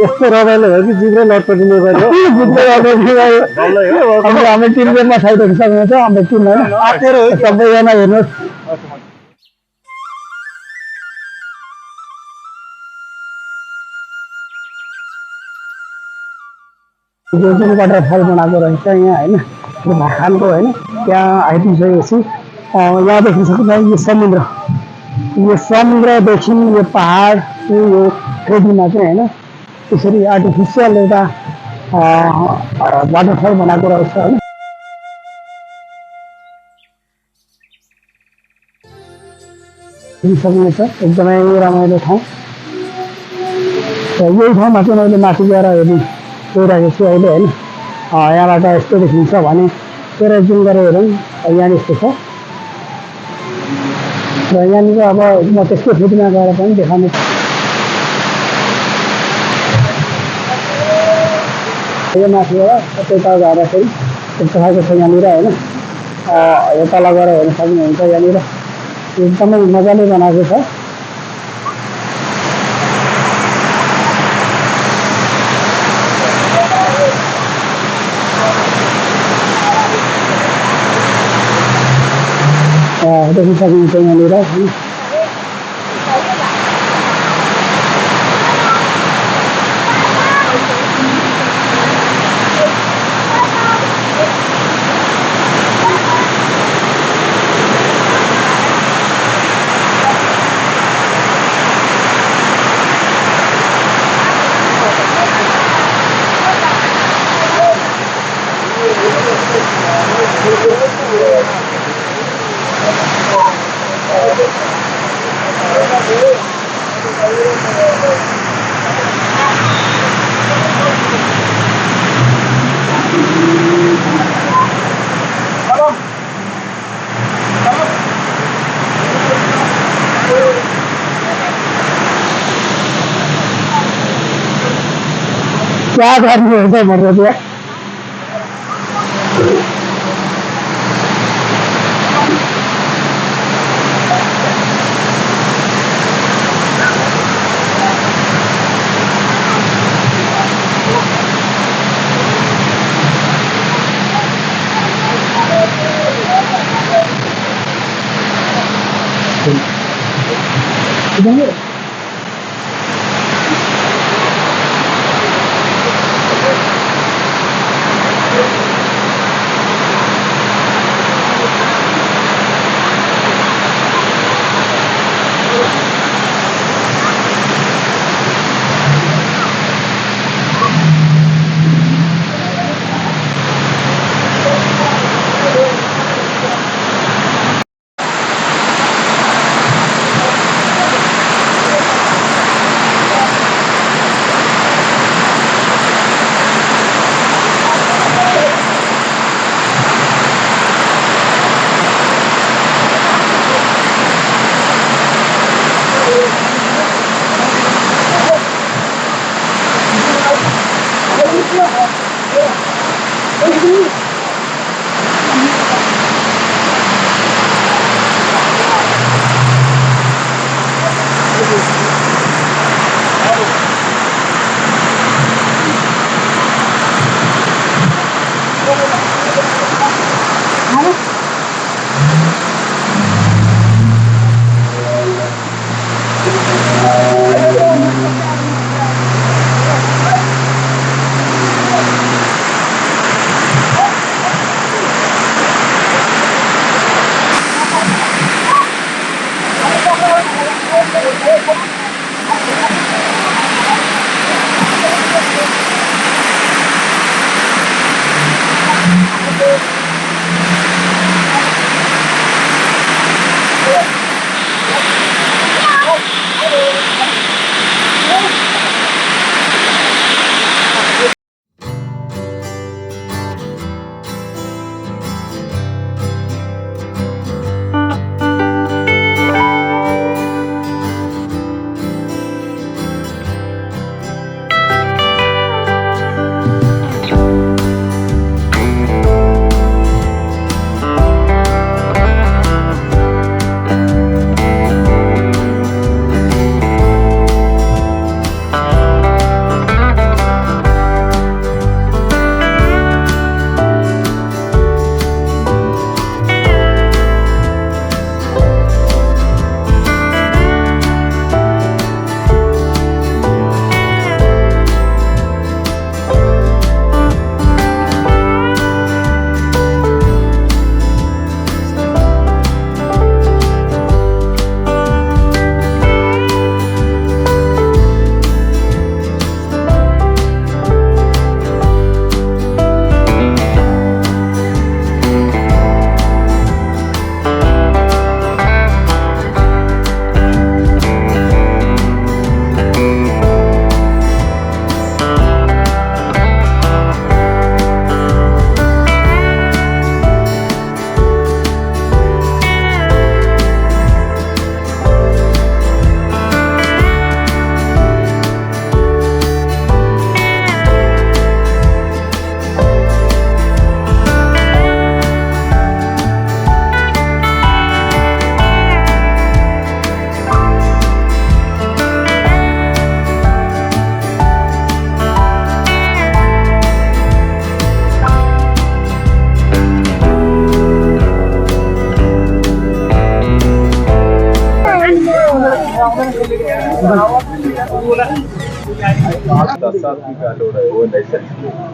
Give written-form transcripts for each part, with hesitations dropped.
यस्तो रमाइलो भयो कि जिब्रै लटपटिने गऱ्यो हामी 3 गेममा फाइटहरू सक्नेछ हामी 3 होइन सबैजना हेर्नुहोस् जो जुन वाटरफल बनाएको रहेछ यहाँ होइन भाखानको होइन त्यहाँ आइपुगिसकेपछि यहाँ देख्न सक्नुहुन्छ यो समुद्रदेखि यो पहाड यो ट्रेकिङमा चाहिँ होइन त्यसरी आर्टिफिसियल एउटा वाटरफल बनाएको रहेछ होइन सक्नेछ एकदमै रमाइलो ठाउँ यही ठाउँमा चाहिँ मैले माथि गएर गइरहेको छु अहिले होइन यहाँबाट यस्तो देखिन्छ भने त्यसलाई जुम गरेर हेरौँ यहाँ यस्तो छ र यहाँनिर अब म त्यसको फिटमा गएर पनि देखाउने यो माथिबाट त्यता जाँदाखेरि यस्तो खालको छ यहाँनिर होइन यो तल गएर हेर्न सक्नुहुन्छ यहाँनिर एकदमै मजाले बनाएको छ देख्न सक्नुहुन्छ यहाँनिर क्या गर्नुहुन्छ भन्नु त्यहाँ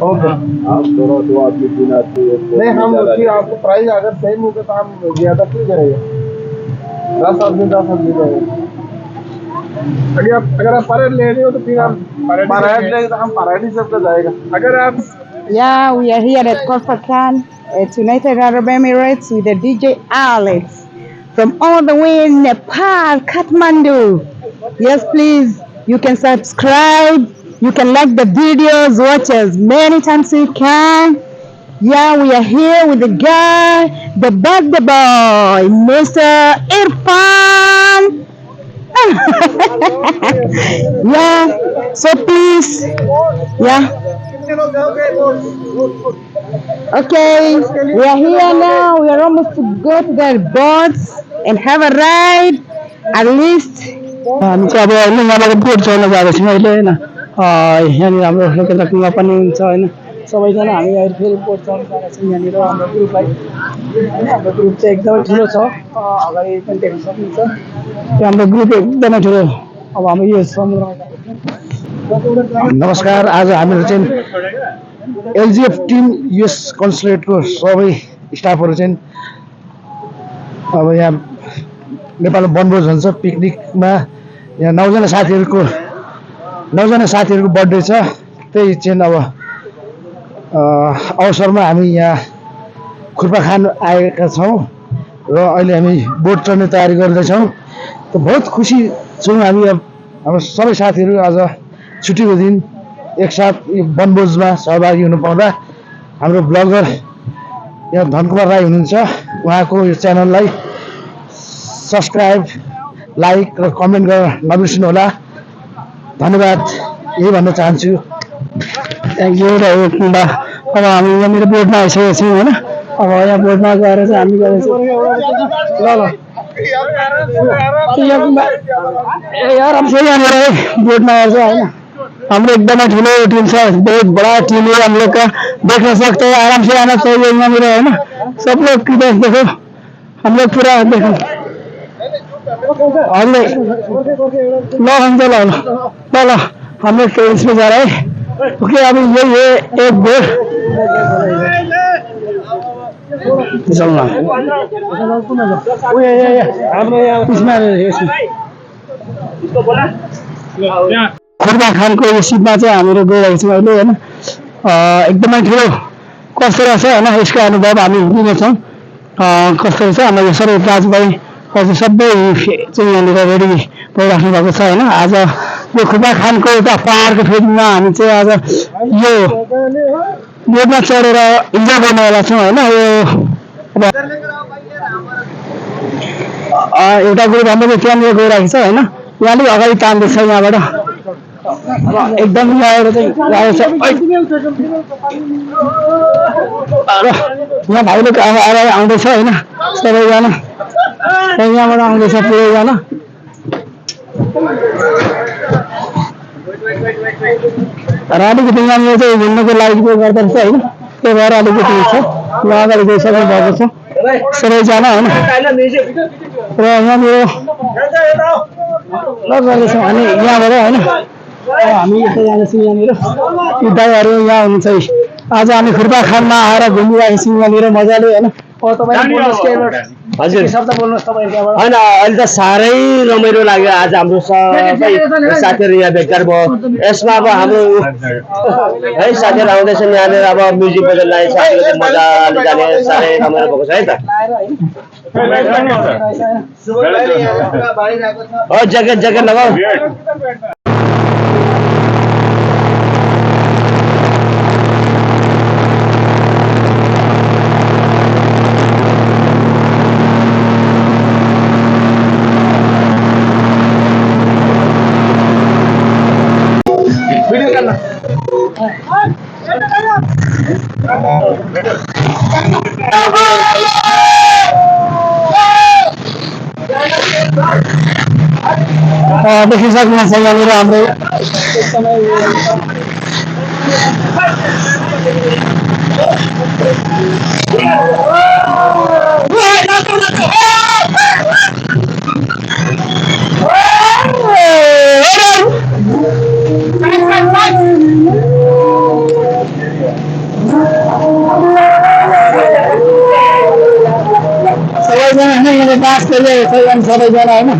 ओके, नहीं हम फिर आपको प्राइस अगर सेम होगा तो हम ज्यादा क्यों करेंगे? 10 आदमी 10 आदमी रहेगा। अगर आप पर हेड ले रहे हो तो फिर हम पर हेड लेंगे तो हम पर हेड ही सबका जाएगा। अगर आप Yeah, we are here at khorfakkan at United Arab Emirates with the DJ Alex from all the way in Nepal, Kathmandu. Yes, please. You can subscribe. You can like the videos, watch as many times you can. Yeah, we are here with the guy, the birthday boy, Mr. Irfan. Yeah, so please, yeah. Okay, we are here now. We are almost to go to the boats and have a ride. At least, हामी चाहिँ अब होइन यहाँबाट बोट चढ्न जाँदैछौँ अहिले होइन यहाँनिर हाम्रो लोकल कुवा पनि हुन्छ होइन सबैजना हामी अहिले फेरि बोट चढ्न जाँदैछौँ यहाँनिर हाम्रो ग्रुपलाई होइन हाम्रो ग्रुप चाहिँ एकदमै ठुलो छ अगाडि पनि देख्न सक्नुहुन्छ त्यो हाम्रो ग्रुप एकदमै ठुलो अब हामी यो समुद्रमा जाँदैछौँ। नमस्कार, आज हामीहरू चाहिँ एलजिएफ टिम युएस कन्सुलेटको सबै स्टाफहरू चाहिँ अब यहाँ नेपालमा वनभोज हुन्छ पिकनिकमा यहाँ 9जना साथीहरूको बर्थडे छ त्यही चाहिँ अब अवसरमा हामी यहाँ खुर्पाखान आएका छौँ र अहिले हामी बोट चढ्ने तयारी गर्दैछौँ। त बहुत खुसी छौँ हामी अब हाम्रो सबै साथीहरू आज छुट्टीको दिन एकसाथ यो वनभोजमा सहभागी हुन पाउँदा हाम्रो ब्लगर यहाँ धनकुमार राई हुनुहुन्छ उहाँको यो च्यानललाई सब्सक्राइब लाइक र कमेन्ट गर्न नबिर्सिनु होला। धन्यवाद यही भन्न चाहन्छु। थ्याङ्क यू र अब हामी यहाँनिर बोटमा आइसकेको छौँ होइन अब यहाँ बोटमा गएर चाहिँ हामी गर्दैछौँ ल आराम से यहाँनिर है बोटमा आएर चाहिँ होइन हाम्रो एकदमै ठुलो टिम छ बहुत बड़ा टीम है हम लोग का देखना सकते हैं आराम से आना चाहिए यहाँनिर होइन सब लोग किधर देखो हम लोग पूरा देखो हमने ल हुन्छ ल हम लोग ट्रेन में जा रहे हैं ओके अभी ये एक बोट चलना खुर्पाखानको यो सिपमा चाहिँ हामीहरू गइरहेको छौँ अहिले होइन एकदमै ठुलो कस्तो रहेछ होइन यसको अनुभव हामी लिनेछौँ कस्तो रहेछ हाम्रो यो सबै दाजुभाइ हजुर सबै चाहिँ यहाँनिर रेडी भइराख्नु भएको छ होइन आज यो खुर्पाखानको एउटा पहाडको फेदमा हामी चाहिँ आज यो बोटमा चढेर इन्जोय गर्नेवाला छौँ होइन यो एउटा ग्रुप हाम्रो त्यहाँनिर गइरहेको छ होइन उहाँले अगाडि तान्दैछ यहाँबाट एकदम यहाँ भाइले आउँदैछ होइन सबैजना यहाँबाट आउँदैछ पुरैजना र अलिकति यहाँनिर चाहिँ घुम्नको लागि गर्दो रहेछ होइन त्यही भएर अलिकति छ उहाँ अगाडि गइसक्नु भएको छ सबैजना होइन र यहाँनिर गर्दैछौँ अनि यहाँबाट होइन हामी यता जाँदैछौँ यहाँनिर दाइहरू यहाँ हुनुहुन्छ आज हामी खुर्पाखानमा आएर घुमिरहेको छौँ यहाँनिर मजाले होइन हजुर होइन अहिले त साह्रै रमाइलो लाग्यो आज हाम्रो सबै साथीहरू यहाँ भेटघाट भयो यसमा अब हाम्रो है साथीहरू आउँदैछन् यहाँनिर अब म्युजिक बजाउनलाई साथीहरू मजाले जाने साह्रै रमाइलो भएको छ है त ज्याकेट लगाऊ देखिन सक्नुहुन्छ यहाँनिर हाम्रो त्यसले चाहिँ सबैजना होइन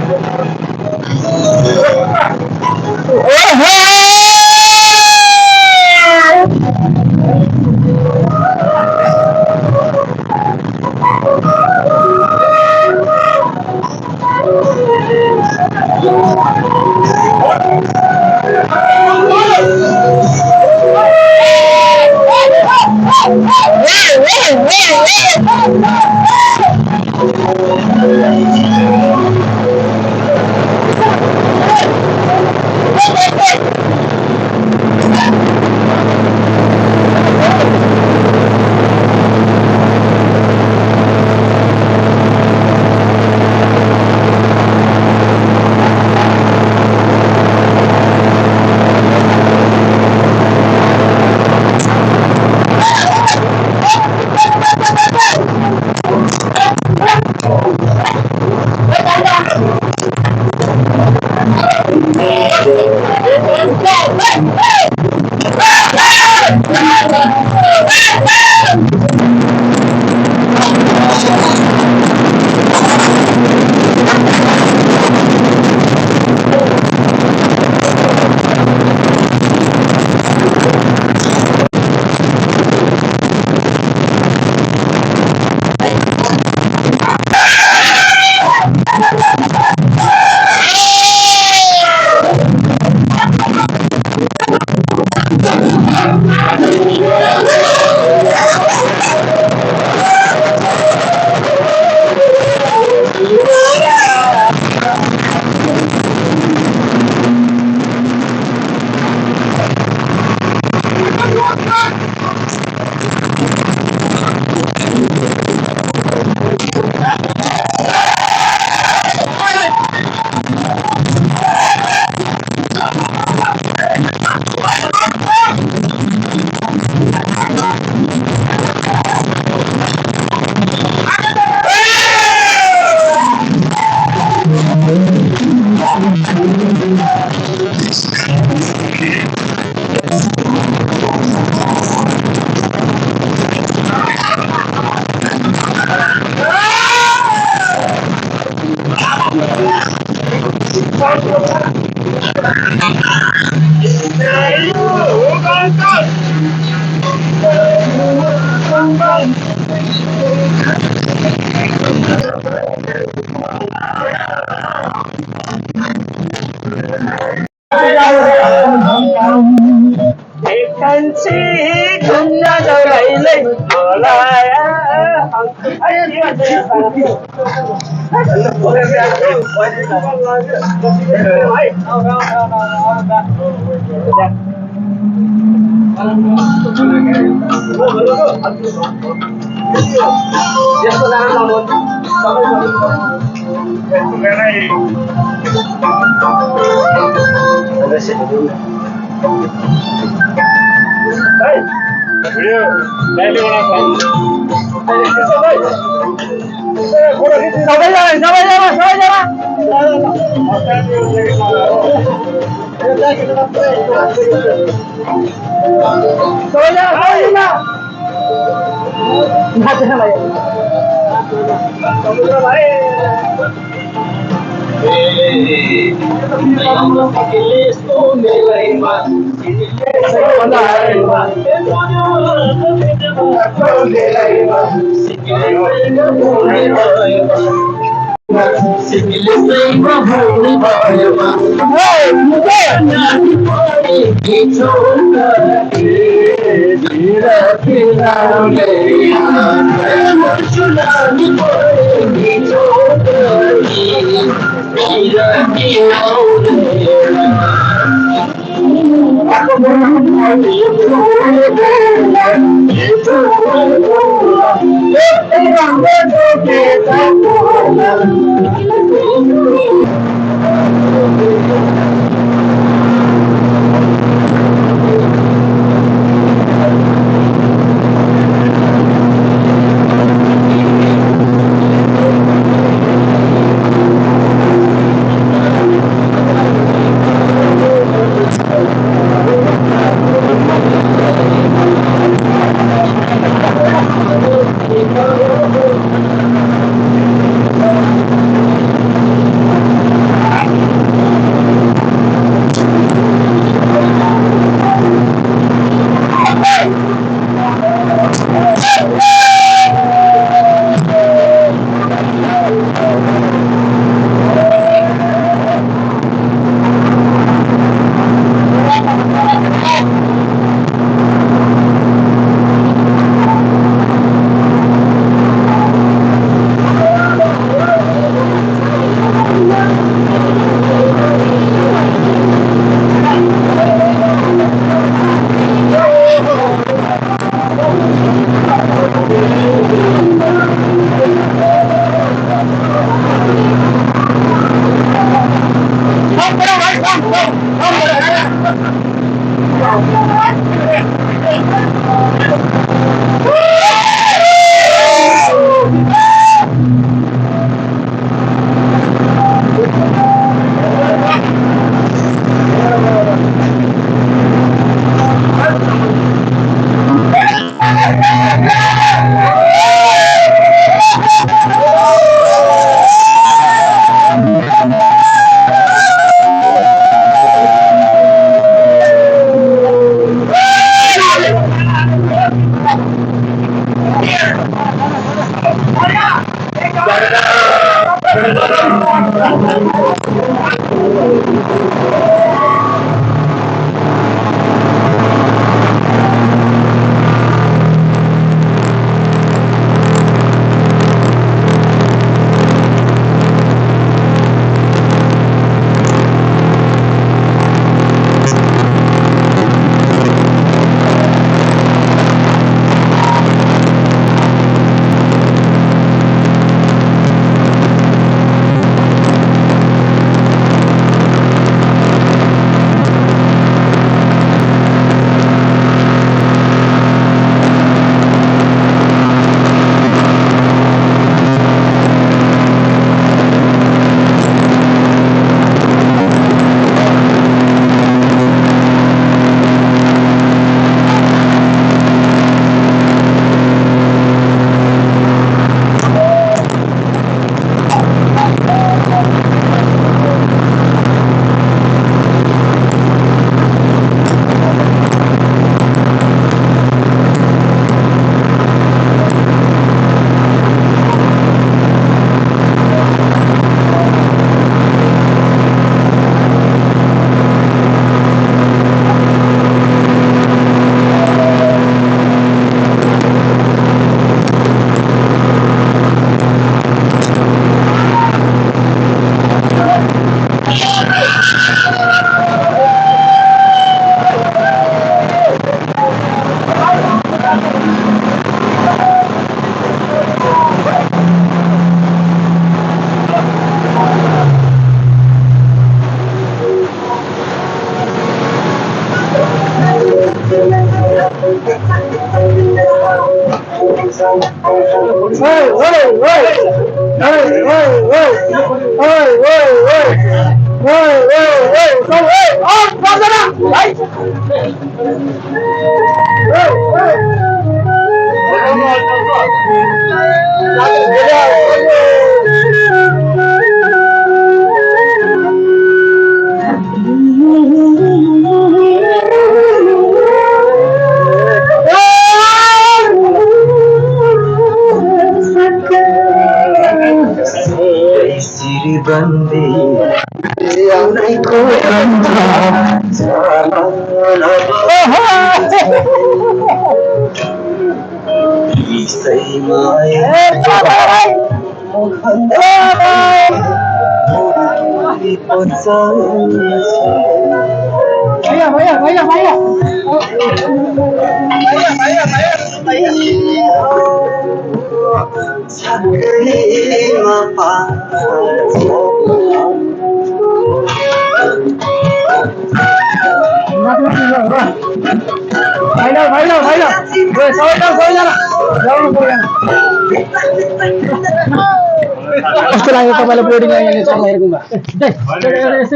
कस्तो लाग्यो तपाईँलाई बोर्डिङ यहाँनिर चढ्दा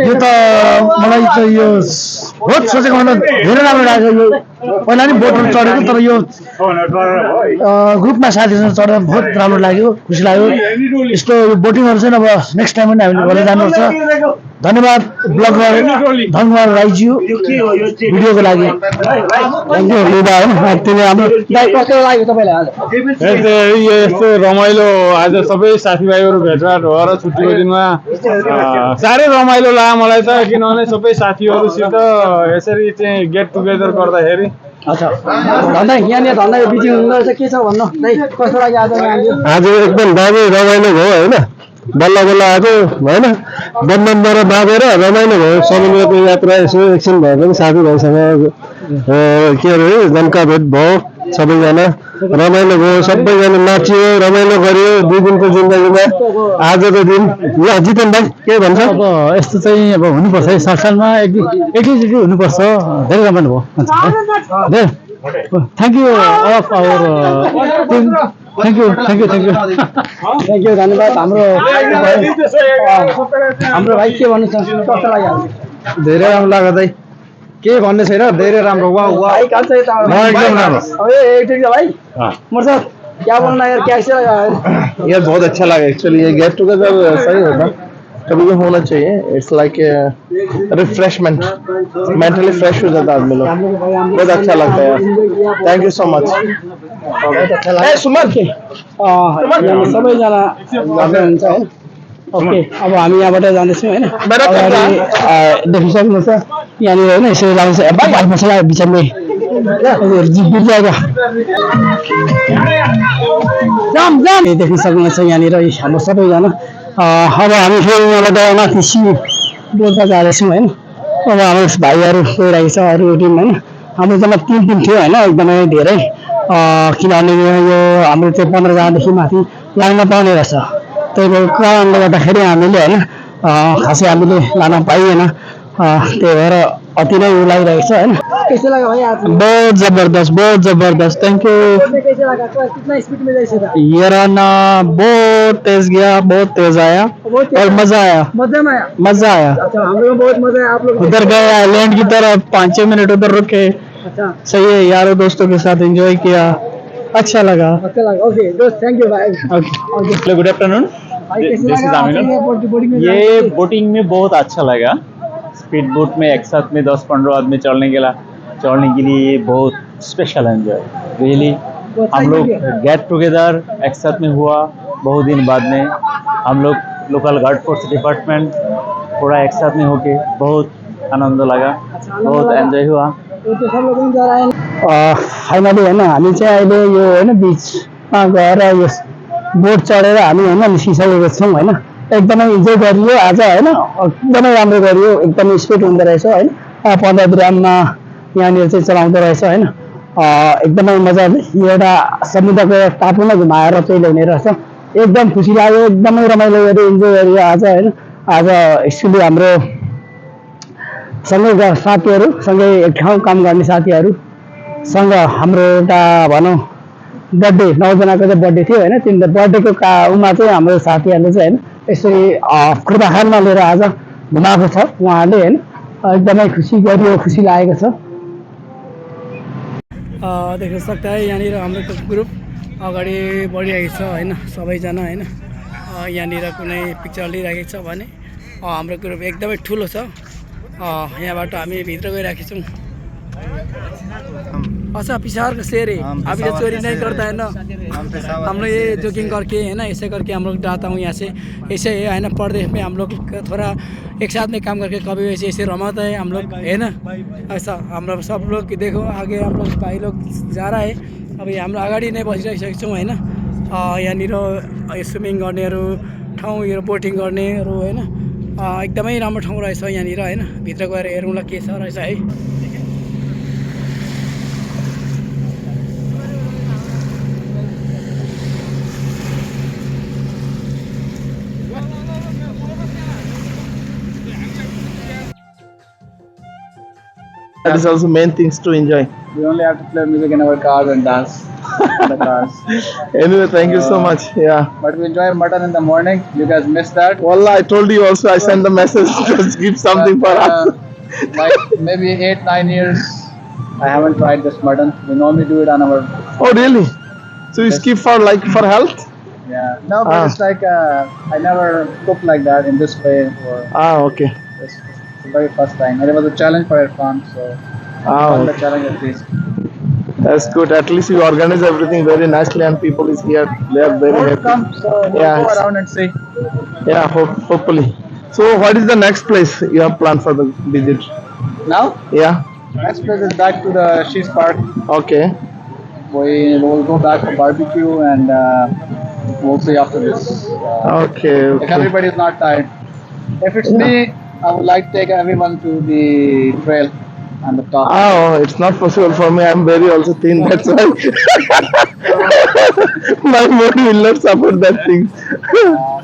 यो त मलाई त यो बहुत सोचेको भन्दा धेरै राम्रो लाग्यो यो पहिला नि बोटमा चढेको तर यो ग्रुपमा साथीसँग चढ्दा बहुत राम्रो लाग्यो खुसी लाग्यो यस्तो बोटिङहरू चाहिँ अब नेक्स्ट टाइम पनि हामीले गर्दै जानुपर्छ धन्यवाद ब्लगर धनकुमार राईज्यू भिडियोको लागि थ्याङ्क यू लुबा होइन तिमी हाम्रो कस्तो लाग्यो तपाईँलाई आज यस्तो रमाइलो आज सबै साथीभाइहरू भेटघाट भएर छुट्टीको दिनमा साह्रै रमाइलो लाग्यो मलाई त किनभने सबै साथीहरूसित यसरी चाहिँ गेट टुगेदर गर्दाखेरि अच्छा धन्दा यहाँनिर धन्दा बिजी हुँदो रहेछ के छ भन्नु कस्तो लाग्यो आज एकदम दामी रमाइलो भयो होइन बल्ल बल्ल आएको होइन बन्धनबाट बाँधेर रमाइलो भयो समुद्रको यात्रा यसो एकछिन भए पनि साथीभाइसँग के अरे जनका भेट भयो सबैजना रमाइलो भयो सबैजना नाचियो रमाइलो गरियो 2 दिनको जिन्दगीमा आजको दिन ल जितेन भाइ के भन्छ अब यस्तो चाहिँ अब हुनुपर्छ है सालसालमा एकैचोटि हुनुपर्छ धेरै रमाइलो भयो thank you of our team thank you धन्यवाद हाम्रो भाइ के भन्नु छ कस्तो लाग्यो धेरै राम्रो लाग्यो दाइ के भन्ने छैन धेरै राम्रो वाह वाह एकदम राम्रो भाई मुर्शद क्या बोलना यार कैसे लगा यार बहुत अच्छा लगा एक्चुअली ये गेट टुगेदर सही होता कभी भी होना चाहिए it's like refreshment mentally fresh हो जाता आदमी लोग बहुत अच्छा लगता है यार thank you so much Suman सबैजना हुन्छ है ओके अब हामी यहाँबाट जाँदैछौँ होइन अगाडि देखि सक्नुहुन्छ यहाँनिर होइन यसरी लाउँछ भाइ मसला बिचमा बिर्जाएको देखि सक्नुहुन्छ यहाँनिर हाम्रो सबैजना अब हामी फेरि यहाँबाट माथि सिमी डोल्पा जाँदैछौँ होइन अब हाम्रो भाइहरू गइरहेको छ अरू टिम होइन हाम्रो जम्मा 3 टिम थियो होइन एकदमै धेरै किनभने यो हाम्रो चाहिँ 15जनादेखि माथि लाग्न पाउने रहेछ त्यही भएको कारणले गर्दाखेरि हामीले होइन खासै हामीले लान पाइएन त्यही भएर अति नै उ लागिरहेको छ होइन कैसे लगा भाई आज बहुत जबरदस्त थैंक यू कैसे लगा कितना स्पीड में जैसे था ये रन बहुत तेज गया बहुत तेज आया और मजा आया अच्छा हम लोग बहुत मजा आया आप लोग उधर गए आइलैंड की तरफ 5-6 मिनट उधर रुके अच्छा सही है यारों दोस्तों के साथ एंजॉय किया अच्छा लगा ओके दोस्त थैंक यू भाई hello good afternoon this is Aamir ये बोटिंग में बहुत अच्छा लगा स्पीड बोट में एक साथ में 10-15 आदमी चढ़ने के लिए ये बहुत स्पेशल एंजॉय रियली हम लोग गेट टुगेदर एक साथ में हुआ बहुत दिन बाद में हम लोग लोकल गार्ड फोर्स डिपार्टमेंट पूरा एक साथ में होके बहुत आनंद लगा बहुत एंजॉय हुआ फाइनली होइन हामी चाहिँ अहिले यो होइन बिचमा गएर यो बोट चढेर हामी होइन निस्किसकेको छौँ होइन एकदमै इन्जोय गरियो आज होइन एकदमै राम्रो गरियो एकदमै स्पिड हुँदो रहेछ होइन 15 ग्राममा यहाँनिर चाहिँ चलाउँदो रहेछ होइन एकदमै मजाले यो एउटा समुद्रको टापु नै घुमाएर चाहिँ ल्याउने रहेछ एकदम खुसी लाग्यो एकदमै रमाइलो गऱ्यो इन्जोय गरियो आज होइन आज एक्चुअली हाम्रो सँगै साथीहरू सँगै एक ठाउँ काम गर्ने साथीहरूसँग हाम्रो एउटा भनौँ बर्थडे 9 जनाको चाहिँ बर्थडे थियो होइन तिनीहरू बर्थडेको उमा चाहिँ हाम्रो साथीहरूले चाहिँ होइन यसरी खुर्बाखानमा लिएर आज घुमाएको छ उहाँहरूले होइन एकदमै खुसी गरियो खुसी लागेको छ देख्न सक्दा है यहाँनिर हाम्रो ग्रुप अगाडि बढिरहेको छ होइन सबैजना होइन यहाँनिर कुनै पिक्चर लिइरहेको छ भने हाम्रो ग्रुप एकदमै ठुलो छ यहाँबाट हामी भित्र गइरहेको छौँ अच्छा पिछाड़ का शेर है अभी तो चोरी नहीं करता है ना हम लोग ये जोगिंग करके है ना ऐसे करके हम लोग जाता हूँ यहाँ से ऐसे है ना परदेश में हम लोग थोड़ा एक साथ में काम करके कभी वैसे ऐसे रमाता है हम लोग है ना ऐसा हम लोग सब लोग देखो आगे हम लोग भाई लोग जा रहा है अभी हम लोग अगाडि नै बसिरहेको छौँ होइन यहाँनिर स्विमिङ गर्नेहरू ठाउँहरू बोटिङ गर्नेहरू होइन एकदमै राम्रो ठाउँ रहेछ यहाँनिर होइन भित्र गएर हेरौँला के छ रहेछ है That is also main things to enjoy. We only have to play music in our cars and dance in the cars. Anyway, thank you so much. Yeah. But we enjoy mutton in the morning. You guys missed that. Wallah, I told you also. I sent the message to give something for us. Like maybe 8-9 years, I haven't tried this mutton. We normally do it on our. Oh really? So you skip for health? Yeah. No, but it's like I never cooked like that in this way. Okay. It's the very first time, and it was a challenge for Irfan, so won the challenge at least. That's good. At least you organize everything very nicely, and people is here. They are very happy. Come, so we'll go around and see. Yeah, hopefully. So, what is the next place you have planned for the visit? Now, Yeah. next place is back to the Shees Park. Okay. We will go back for barbecue, and we'll see after this. Okay. If everybody is not tired. If it's me, I would like to take everyone to the trail on the top. Oh, it's not possible for me. I'm very also thin. That's why my body will not support that thing.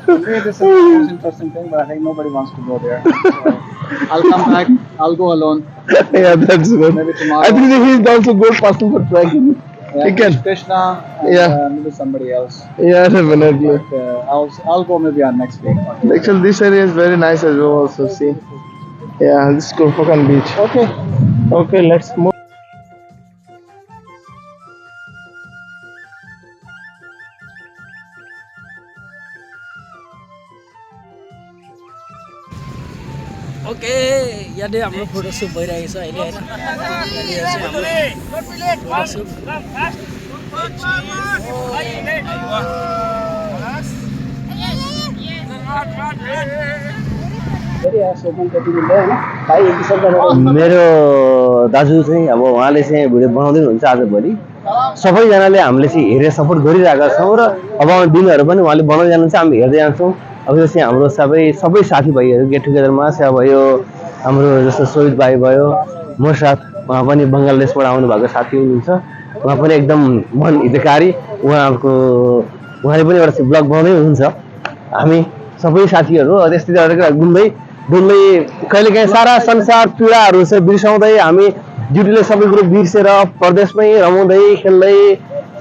For me, this is the most interesting thing, but I think nobody wants to go there. So, I'll come back. I'll go alone. Yeah, that's good. Maybe tomorrow. I think he's also good person for trekking. Yeah, He can. Krishna and maybe somebody else. Yeah, definitely. But, I'll go maybe on next week. Actually, this area is very nice as well. Also, see. Yeah, this is khorfakkan beach. Okay. Okay, let's move. Okay यहाँनिर हाम्रो photoshoot भइरहेको छ अहिले होइन यहाँनिर चाहिँ हाम्रो photoshoot मेरो दाजु चाहिँ अब उहाँले चाहिँ भिडियो बनाउँदै हुनुहुन्छ आजभरि सबैजनाले हामीले चाहिँ हेरेर सपोर्ट गरिरहेका छौँ र अब आउने दिनहरू पनि उहाँले बनाउँदै जानुहुन्छ हामी हेर्दै जान्छौँ अब यो चाहिँ हाम्रो सबै साथीभाइहरू गेट टुगेदरमा सेवा भयो हाम्रो जस्तो सोहित भाइ भयो म साथ उहाँ पनि बङ्गलादेशबाट आउनु भएको साथी हुनुहुन्छ उहाँ पनि एकदम मन हितकारी उहाँले पनि एउटा ब्लग बनाउँदै हुनुहुन्छ हामी सबै साथीहरू त्यस्तै गरेर घुम्दै कहिलेकाहीँ सारा संसार पीडाहरू चाहिँ बिर्साउँदै हामी ड्युटीले सबै कुरो बिर्सेर परदेशमै रमाउँदै खेल्दै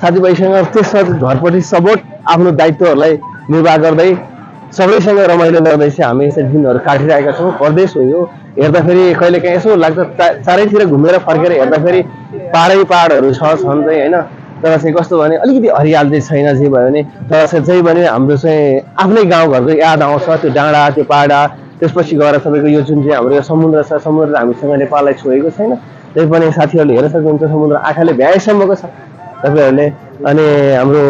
साथीभाइसँग त्यसमा घरपट्टि सपोर्ट आफ्नो दायित्वहरूलाई निर्वाह गर्दै सबैसँग रमाइलो गर्दै चाहिँ हामी यसरी दिनहरू काटिरहेका छौँ। परदेश हो यो हेर्दाखेरि कहिलेकाहीँ यसो लाग्छ चारैतिर घुमेर फर्केर हेर्दाखेरि पाहाडै पाहाडहरू छन् चाहिँ होइन तर चाहिँ कस्तो भने अलिकति हरियाली चाहिँ छैन जे भयो भने तर चाहिँ जही भने हाम्रो चाहिँ आफ्नै गाउँघरको याद आउँछ त्यो डाँडा त्यो पाहाडा त्यसपछि गएर तपाईँको यो जुन चाहिँ हाम्रो यो समुद्र छ समुद्र हामीसँग नेपाललाई छोएको छैन त्यही पनि साथीहरूले हेर्न सक्नुहुन्छ समुद्र आँखाले भ्याएसम्मको छ तपाईँहरूले अनि हाम्रो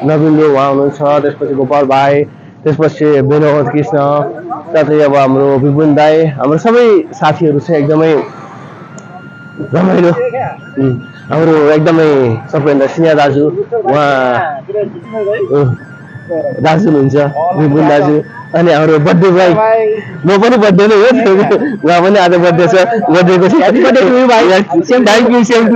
नवीनले उहाँ हुनुहुन्छ त्यसपछि गोपाल भाइ त्यसपछि विनोद कृष्ण साथै अब हाम्रो विपुन दाई हाम्रो सबै साथीहरू चाहिँ एकदमै रमाइलो हाम्रो एकदमै सबैभन्दा सिनियर दाजु उहाँ दाजु हुनुहुन्छ विपुन दाजु अनि हाम्रो बर्थडे भाइ म पनि बर्थडे नै हो उहाँ पनि आज बर्थडे छ बर्थडेको थ्याङ्क यू सेम टु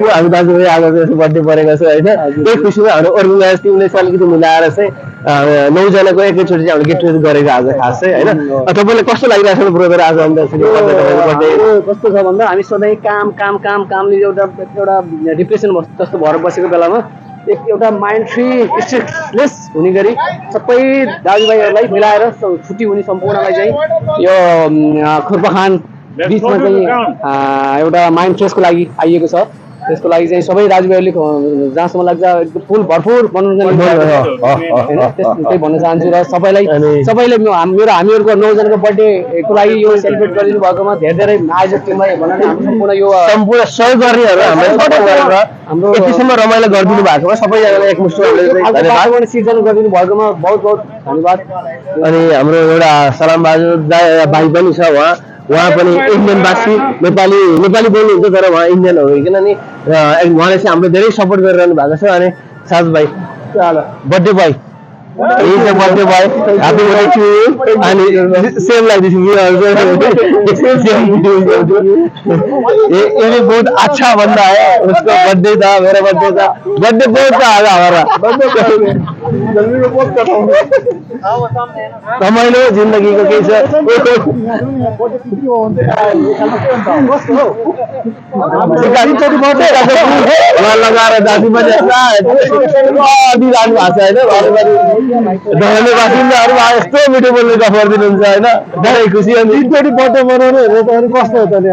हामी दाजुभाइ आज बर्थडे परेको छ होइन त्यही खुसीमा हाम्रो अर्गनाइज टिमले चाहिँ अलिकति मिलाएर चाहिँ 9 जनाको एकैचोटि चाहिँ हामीले गेट टुगेदर गरेको आज खास चाहिँ होइन तपाईँलाई कस्तो लागिरहेको छ ब्रदर आज बर्थडे कस्तो छ भन्दा हामी सधैँ कामले एउटा डिप्रेसन जस्तो भएर बसेको बेलामा एउटा माइन्ड फ्री स्ट्रेसलेस हुने गरी सबै दाजुभाइहरूलाई मिलाएर छुट्टी हुने सम्पूर्णलाई चाहिँ यो खोर्फाखान बिचमा चाहिँ एउटा माइन्ड फ्रेसको लागि आइएको छ त्यसको लागि चाहिँ सबै दाजुभाइहरूले जहाँसम्म लाग्छ एकदम फुल भरपुर मनोरञ्जन त्यही भन्न चाहन्छु र सबैले हामीहरूको 9 जनाको बर्थडेको लागि यो सेलिब्रेट गरिदिनु भएकोमा धेरै आयोजक टिमलाई भन्न सम्पूर्ण यो सम्पूर्ण सहयोग गर्नेहरू हाम्रो यतिसम्म रमाइलो गरिदिनु भएकोमा सबैजनालाई एकमुष्ट सिर्जना गरिदिनु भएकोमा बहुत धन्यवाद अनि हाम्रो एउटा सलाम बहादुर भाइ पनि छ उहाँ पनि इन्डियनवासी नेपाली बोल्नुहुन्छ तर उहाँ इन्डियन हो किनभने उहाँले चाहिँ हाम्रो धेरै सपोर्ट गरिरहनु भएको छ अनि साथ भाइ बर्थडे भाइ बर्थडे भाइ ह्याप्पी बर्थडे टु यु अनि सेम लाइक दिस ये बहुत अच्छा बंदा है उसका बर्थडे था मेरा बर्थडे था बर्थडे बहुत था आज हमारा रमाइलो जिन्दगीको केही छ लगाएर दाजु पनि दिइरहनु भएको छ होइन धनले बासिन्दाहरू यस्तो मिठो बोल्ने गफर दिनुहुन्छ होइन धेरै खुसी अनि 3चोटि बर्थडे बनाउनु कस्तो हो त नि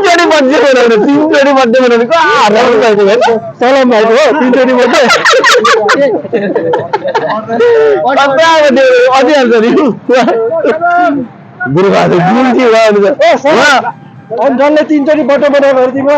3चोटि बर्थडे बनाउने सलाम भएको हो 3चोटि बर्थडे अधिहाल्छ नि बुढाबहादुर गुल्टी जसले 3चोटि बर्थडे बनाउनु तिम्रो